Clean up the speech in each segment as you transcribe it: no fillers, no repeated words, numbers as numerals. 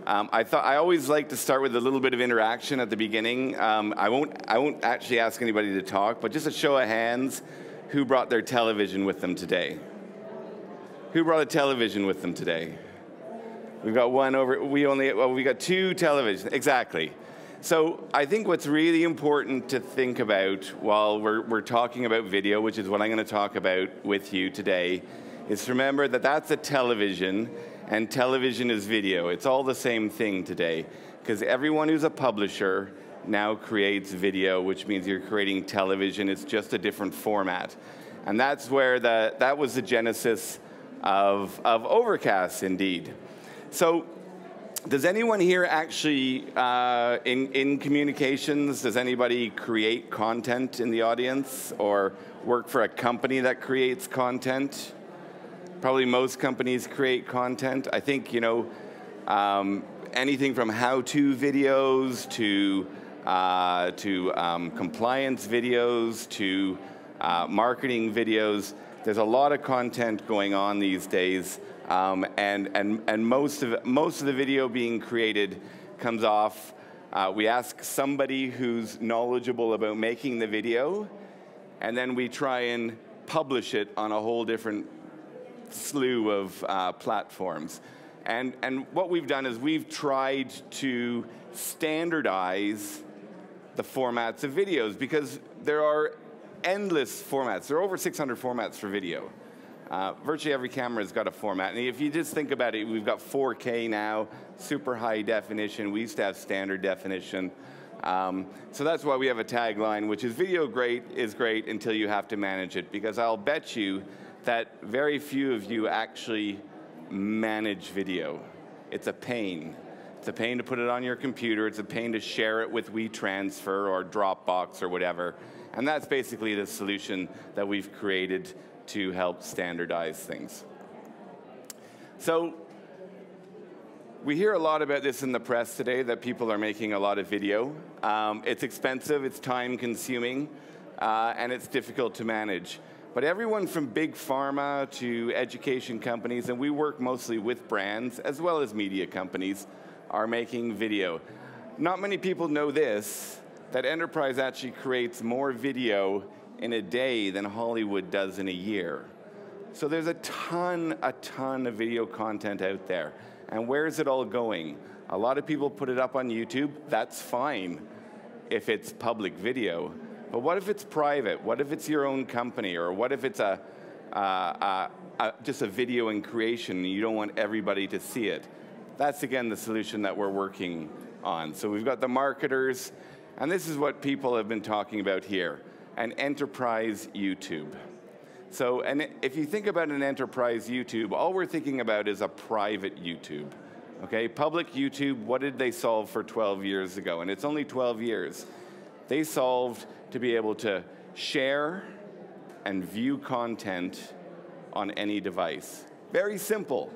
I always like to start with a little bit of interaction at the beginning. I won't actually ask anybody to talk, but just a show of hands, who brought their television with them today? Who brought a television with them today? We've got one over. We got two televisions exactly. So I think what's really important to think about while we're talking about video, which is what I'm going to talk about with you today, is to remember that that's a television, and television is video. It's all the same thing today, because everyone who's a publisher now creates video, which means you're creating television. It's just a different format. And that's where that was the genesis of Overcast, indeed. So does anyone here actually, in communications, does anybody create content in the audience or work for a company that creates content? Probably most companies create content. I think, you know, anything from how-to videos to compliance videos to marketing videos. There's a lot of content going on these days, and most of the video being created comes off. We ask somebody who's knowledgeable about making the video, and then we try and publish it on a whole different slew of platforms. And what we've done is we've tried to standardize the formats of videos, because there are endless formats. There are over 600 formats for video. Virtually every camera's got a format. And if you just think about it, we've got 4K now, super high definition. We used to have standard definition. So that's why we have a tagline, which is video is great until you have to manage it, because I'll bet you that very few of you actually manage video. It's a pain. It's a pain to put it on your computer. It's a pain to share it with WeTransfer or Dropbox or whatever. And that's basically the solution that we've created to help standardize things. So we hear a lot about this in the press today, that people are making a lot of video. It's expensive, it's time-consuming, and it's difficult to manage. But everyone from big pharma to education companies, and we work mostly with brands as well as media companies, are making video. Not many people know this, that enterprise actually creates more video in a day than Hollywood does in a year. So there's a ton of video content out there. And where's it all going? A lot of people put it up on YouTube. That's fine if it's public video. But what if it's private? What if it's your own company? Or what if it's just a video in creation and you don't want everybody to see it? That's, again, the solution that we're working on. So we've got the marketers, and this is what people have been talking about here, an enterprise YouTube. So, and if you think about an enterprise YouTube, all we're thinking about is a private YouTube. Okay, public YouTube, what did they solve for 12 years ago? And it's only 12 years. They solved to be able to share and view content on any device. Very simple.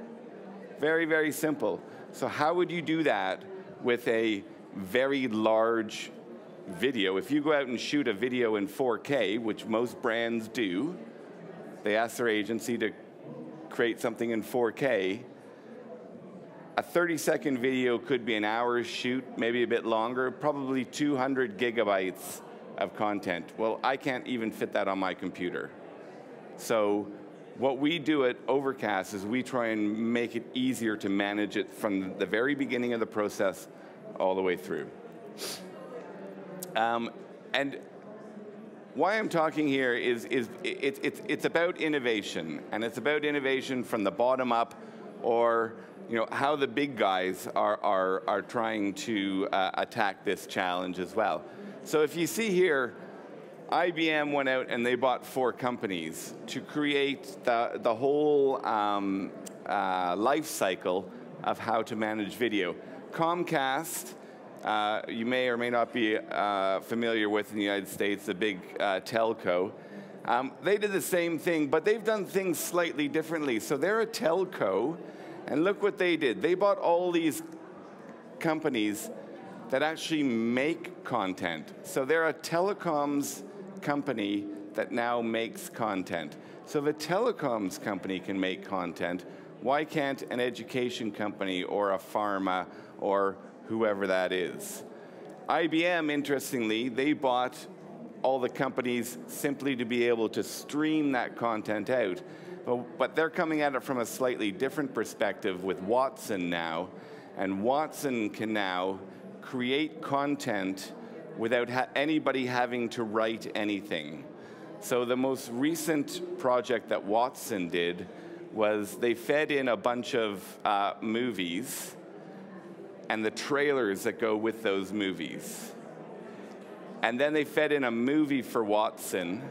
Very, very simple. So how would you do that with a very large video? If you go out and shoot a video in 4K, which most brands do, they ask their agency to create something in 4K. A 30-second video could be an hour's shoot, maybe a bit longer, probably 200 gigabytes of content. Well, I can't even fit that on my computer. So what we do at Overcast is we try and make it easier to manage it from the very beginning of the process all the way through. And why I'm talking here is it's about innovation, and it's about innovation from the bottom up, or how the big guys are trying to attack this challenge as well. So if you see here, IBM went out and they bought 4 companies to create the whole life cycle of how to manage video. Comcast, you may or may not be familiar with in the United States, the big telco. They did the same thing, but they've done things slightly differently. So they're a telco, and look what they did. They bought all these companies that actually make content. So they're a telecoms company that now makes content. So if a telecoms company can make content, Why can't an education company or a pharma or whoever that is? IBM, interestingly, they bought all the companies simply to be able to stream that content out. But they're coming at it from a slightly different perspective with Watson now. And Watson can now create content without anybody having to write anything. So the most recent project that Watson did was they fed in a bunch of movies and the trailers that go with those movies. And then they fed in a movie for Watson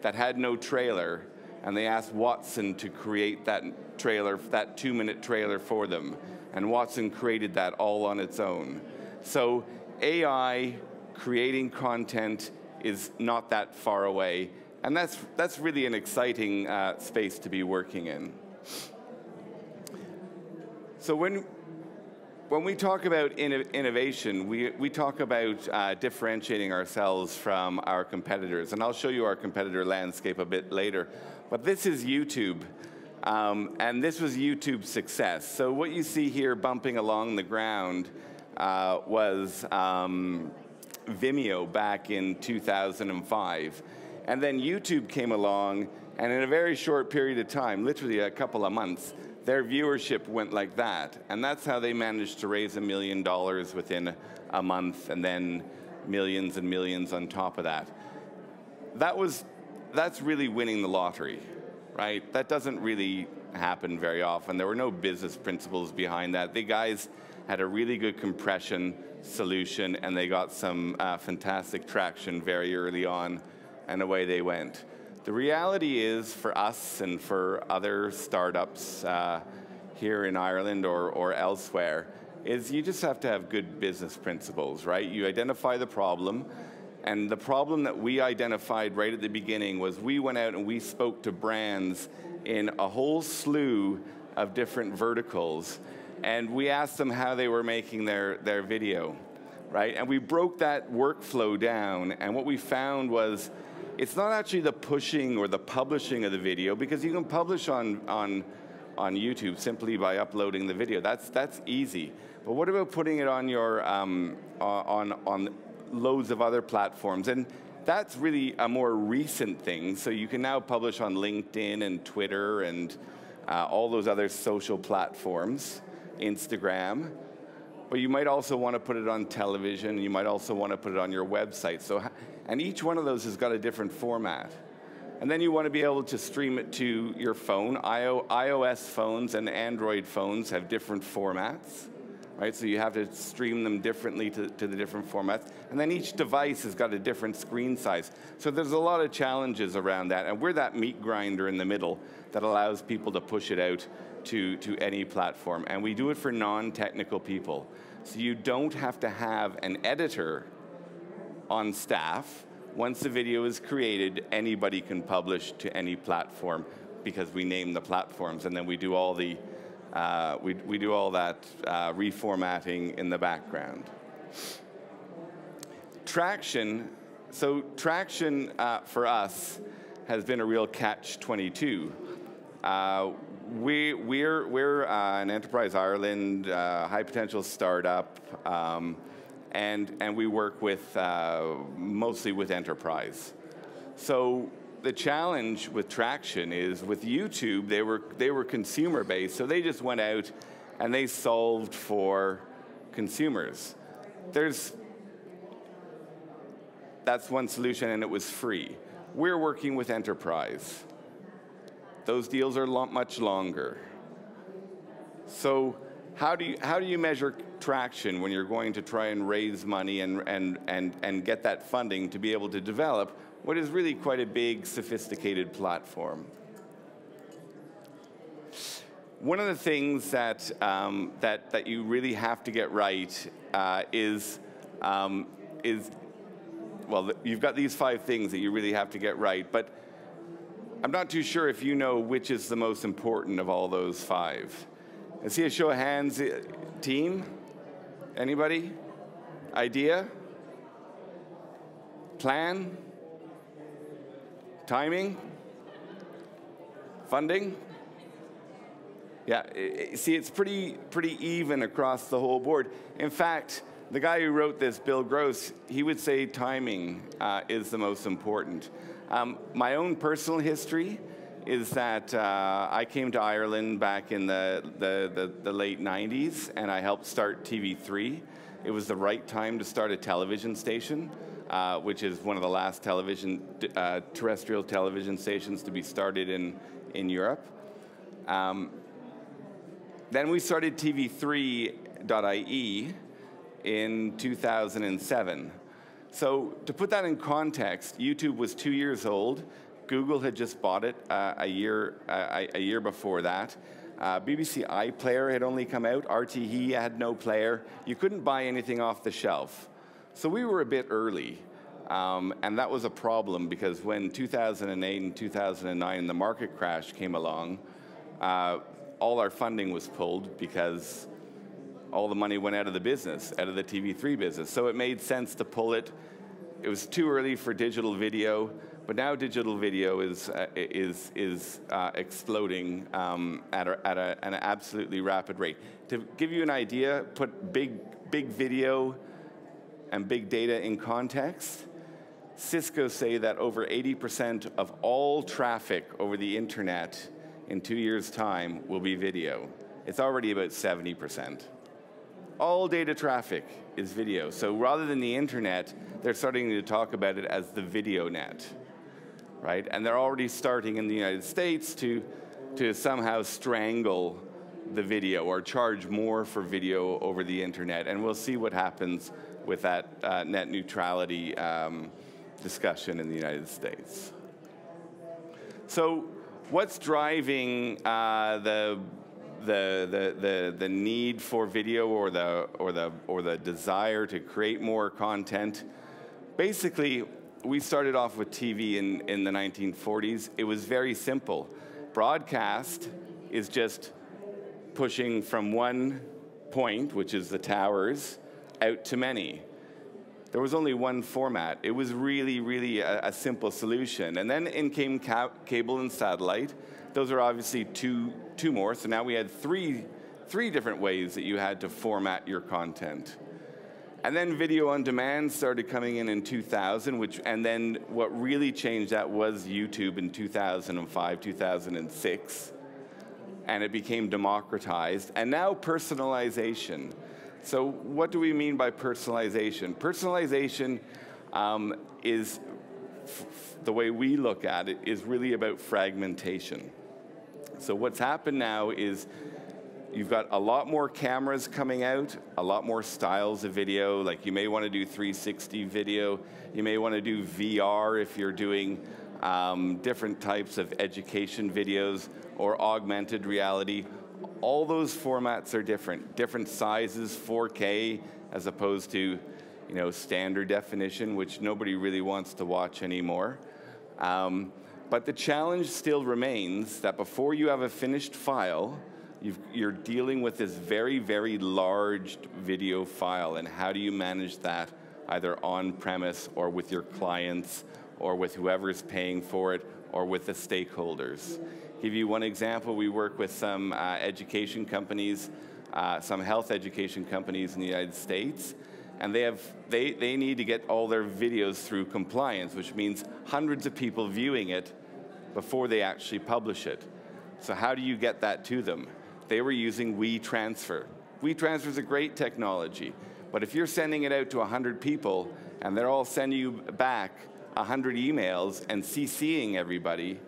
that had no trailer, and they asked Watson to create that trailer, that 2-minute trailer for them. And Watson created that all on its own. So AI creating content is not that far away, and that's really an exciting space to be working in. So when we talk about innovation, we talk about differentiating ourselves from our competitors, and I'll show you our competitor landscape a bit later. But this is YouTube, and this was YouTube's success. So what you see here bumping along the ground was Vimeo back in 2005. And then YouTube came along, and in a very short period of time, literally a couple of months, their viewership went like that. And that's how they managed to raise $1 million within a month, and then millions and millions on top of that. That's really winning the lottery, right? That doesn't really happen very often. There were no business principles behind that. The guys had a really good compression solution, and they got some fantastic traction very early on, and away they went. The reality is, for us and for other startups here in Ireland or elsewhere, is you just have to have good business principles, right? You identify the problem, and the problem that we identified right at the beginning was we went out and we spoke to brands in a whole slew of different verticals, and we asked them how they were making their video, right? And we broke that workflow down, and what we found was it's not actually the pushing or the publishing of the video, because you can publish on YouTube simply by uploading the video. That's easy. But what about putting it on your on loads of other platforms? And that's really a more recent thing. So you can now publish on LinkedIn and Twitter and all those other social platforms, Instagram. But you might also want to put it on television. You might also want to put it on your website. And each one of those has got a different format. And then you want to be able to stream it to your phone. iOS phones and Android phones have different formats, right? So you have to stream them differently to the different formats. And then each device has got a different screen size. So there's a lot of challenges around that. And we're that meat grinder in the middle that allows people to push it out to any platform. And we do it for non-technical people. So you don't have to have an editor on staff. Once the video is created, anybody can publish to any platform, because we name the platforms, and then we do all the we do all that reformatting in the background. Traction. So traction for us has been a real catch-22. We're an Enterprise Ireland high potential startup. And we work with mostly with enterprise. So the challenge with Traction is with YouTube, they were consumer based, so they just went out and they solved for consumers. That's one solution, and it was free. We're working with enterprise. Those deals are much longer. So how do you measure traction when you're going to try and raise money and get that funding to be able to develop what is really quite a big, sophisticated platform? One of the things that that you really have to get right is well, you've got these 5 things that you really have to get right, but I'm not too sure if you know which is the most important of all those 5. I see a show of hands, team. Anybody? Idea? Plan? Timing? Funding? Yeah, see, it's pretty even across the whole board. In fact, the guy who wrote this, Bill Gross, he would say timing is the most important. My own personal history is that I came to Ireland back in the late 90s, and I helped start TV3. It was the right time to start a television station, which is one of the last terrestrial television stations to be started in Europe. Then we started TV3.ie in 2007. So to put that in context, YouTube was 2 years old. Google had just bought it a year before that. BBC iPlayer had only come out. RTE had no player. You couldn't buy anything off the shelf. So we were a bit early. And that was a problem because when 2008 and 2009 the market crash came along, all our funding was pulled because all the money went out of the business, out of the TV3 business. So it made sense to pull it. It was too early for digital video, but now digital video is exploding at an absolutely rapid rate. To give you an idea, put big video and big data in context. Cisco say that over 80% of all traffic over the internet in 2 years' time will be video. It's already about 70%. All data traffic is video. So rather than the internet, they're starting to talk about it as the video net, right? And they're already starting in the United States to somehow strangle the video or charge more for video over the internet. And we'll see what happens with that net neutrality discussion in the United States. So what's driving the need for video or the desire to create more content? Basically, we started off with TV in the 1940s. It was very simple. Broadcast is just pushing from one point, which is the towers, out to many. There was only one format. It was really a simple solution. And then in came cable and satellite. Those are obviously two more. So now we had three different ways that you had to format your content. And then video on demand started coming in 2000, and then what really changed that was YouTube in 2005, 2006. And it became democratized. And now personalization. So what do we mean by personalization? Personalization is, the way we look at it, is really about fragmentation. So what's happened now is you've got a lot more cameras coming out, a lot more styles of video. Like you may want to do 360 video. You may want to do VR if you're doing different types of education videos or augmented reality. All those formats are different sizes, 4K as opposed to, standard definition, which nobody really wants to watch anymore. But the challenge still remains that before you have a finished file, you're dealing with this very large video file, and how do you manage that either on-premise or with your clients or with whoever's paying for it or with the stakeholders. Give you one example, we work with some education companies, some health education companies in the United States, and they need to get all their videos through compliance, which means hundreds of people viewing it before they actually publish it. So how do you get that to them? They were using WeTransfer. WeTransfer is a great technology, but if you're sending it out to 100 people and they're all sending you back 100 emails and CCing everybody,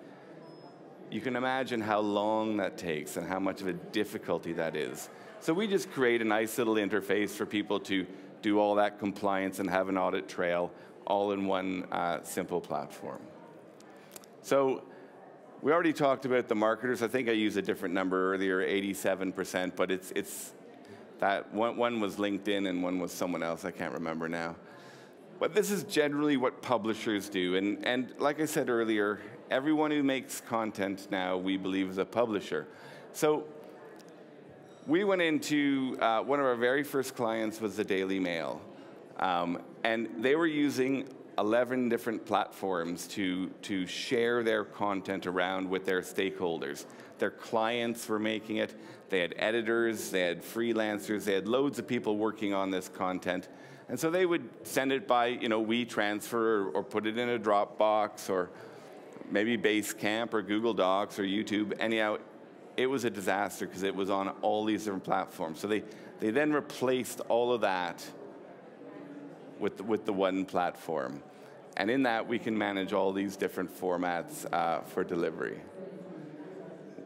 you can imagine how long that takes and how much of a difficulty that is. So we just create a nice little interface for people to do all that compliance and have an audit trail all in one simple platform. So we already talked about the marketers. I think I used a different number earlier, 87%, but it's that one was LinkedIn and one was someone else. I can't remember now. But this is generally what publishers do. And like I said earlier, everyone who makes content now, we believe, is a publisher. So we went into, one of our very first clients was the Daily Mail. And they were using 11 different platforms to share their content around with their stakeholders. Their clients were making it. They had editors, they had freelancers, they had loads of people working on this content. And so they would send it by, WeTransfer or put it in a Dropbox or maybe Basecamp or Google Docs or YouTube. Anyhow, it was a disaster because it was on all these different platforms. So they then replaced all of that with the one platform. And in that, we can manage all these different formats for delivery.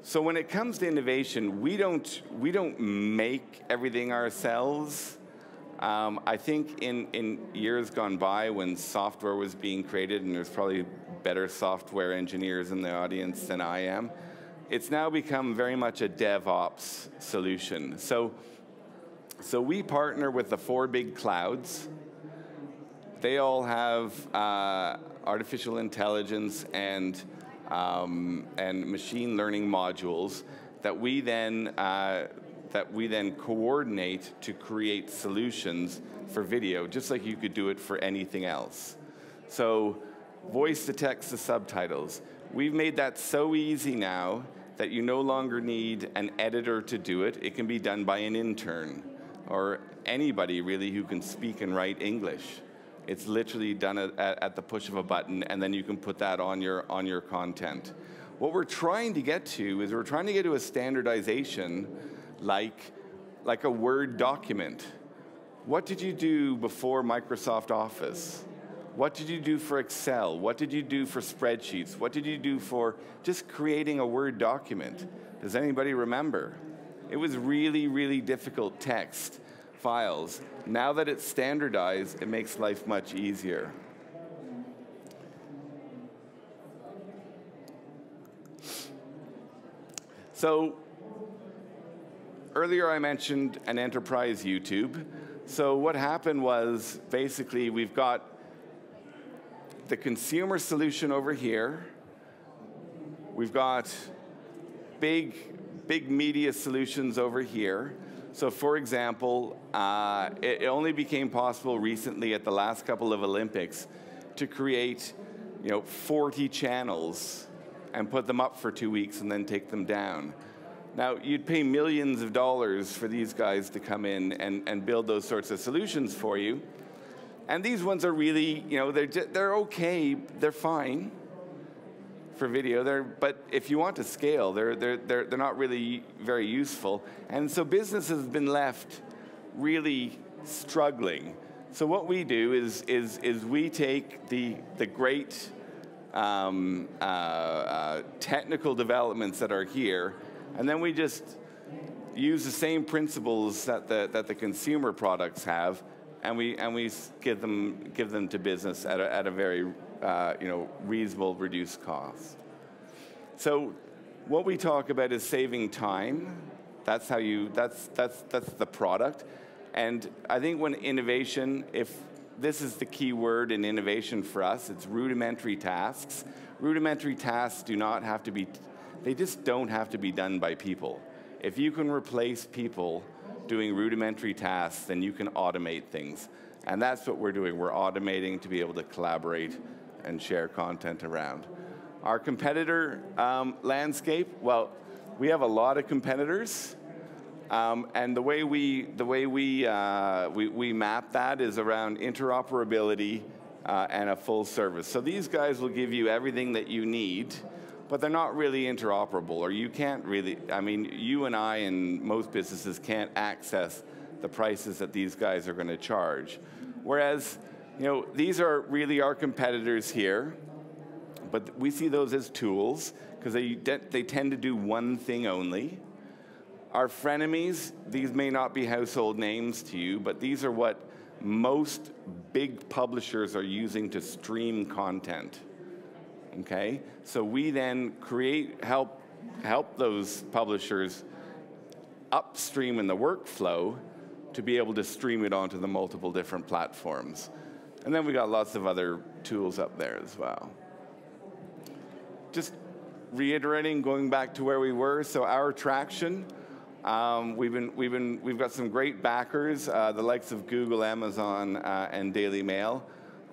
So when it comes to innovation, we don't make everything ourselves. I think in years gone by when software was being created, and there's probably better software engineers in the audience than I am, it's now become very much a DevOps solution. So we partner with the 4 big clouds. They all have artificial intelligence and machine learning modules that we then coordinate to create solutions for video, just like you could do it for anything else. So voice to text to subtitles. We've made that so easy now that you no longer need an editor to do it. It can be done by an intern or anybody really who can speak and write English. It's literally done at the push of a button, and then you can put that on your content. What we're trying to get to is we're trying to get to a standardization like a Word document. What did you do before Microsoft Office? What did you do for Excel? What did you do for spreadsheets? What did you do for just creating a Word document? Does anybody remember? It was really, really difficult text files. Now that it's standardized, it makes life much easier. So earlier I mentioned an enterprise YouTube. So what happened was basically we've got the consumer solution over here. We've got big media solutions over here. So for example, it only became possible recently at the last couple of Olympics to create 40 channels and put them up for 2 weeks and then take them down. Now, you'd pay millions of dollars for these guys to come in and build those sorts of solutions for you. And these ones are really, they're okay, they're fine for video, but if you want to scale, they're not really very useful. And so businesses have been left really struggling. So what we do is we take the great technical developments that are here, and then we just use the same principles that the consumer products have, and we give them to business at a very reasonable, reduced cost. So what we talk about is saving time. That's the product. And I think when innovation, if this is the key word in innovation for us, it's rudimentary tasks. Rudimentary tasks they just don't have to be done by people. If you can replace people doing rudimentary tasks, then you can automate things. And that's what we're doing. We're automating to be able to collaborate and share content around. Our competitor landscape, well, we have a lot of competitors, and the way we map that is around interoperability and a full service. So these guys will give you everything that you need, but they're not really interoperable, or you can't really, you and I and most businesses can't access the prices that these guys are going to charge. Whereas, these are really our competitors here, but we see those as tools because they tend to do one thing only. Our frenemies, these may not be household names to you, but these are what most big publishers are using to stream content. Okay? So we then help those publishers upstream in the workflow to be able to stream it onto the multiple different platforms. And then we got lots of other tools up there as well. Just reiterating, going back to where we were, so our traction, we've got some great backers, the likes of Google, Amazon, and Daily Mail.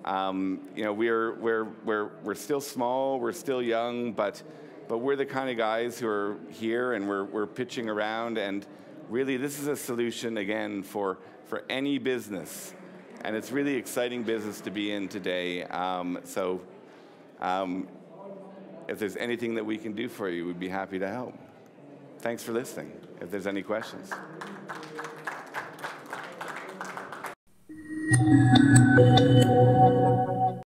You know, we're still small, we're still young, but we're the kind of guys who are here and we're pitching around, and really this is a solution again for any business, and it's really exciting business to be in today. If there's anything that we can do for you, we'd be happy to help. Thanks for listening. If there's any questions.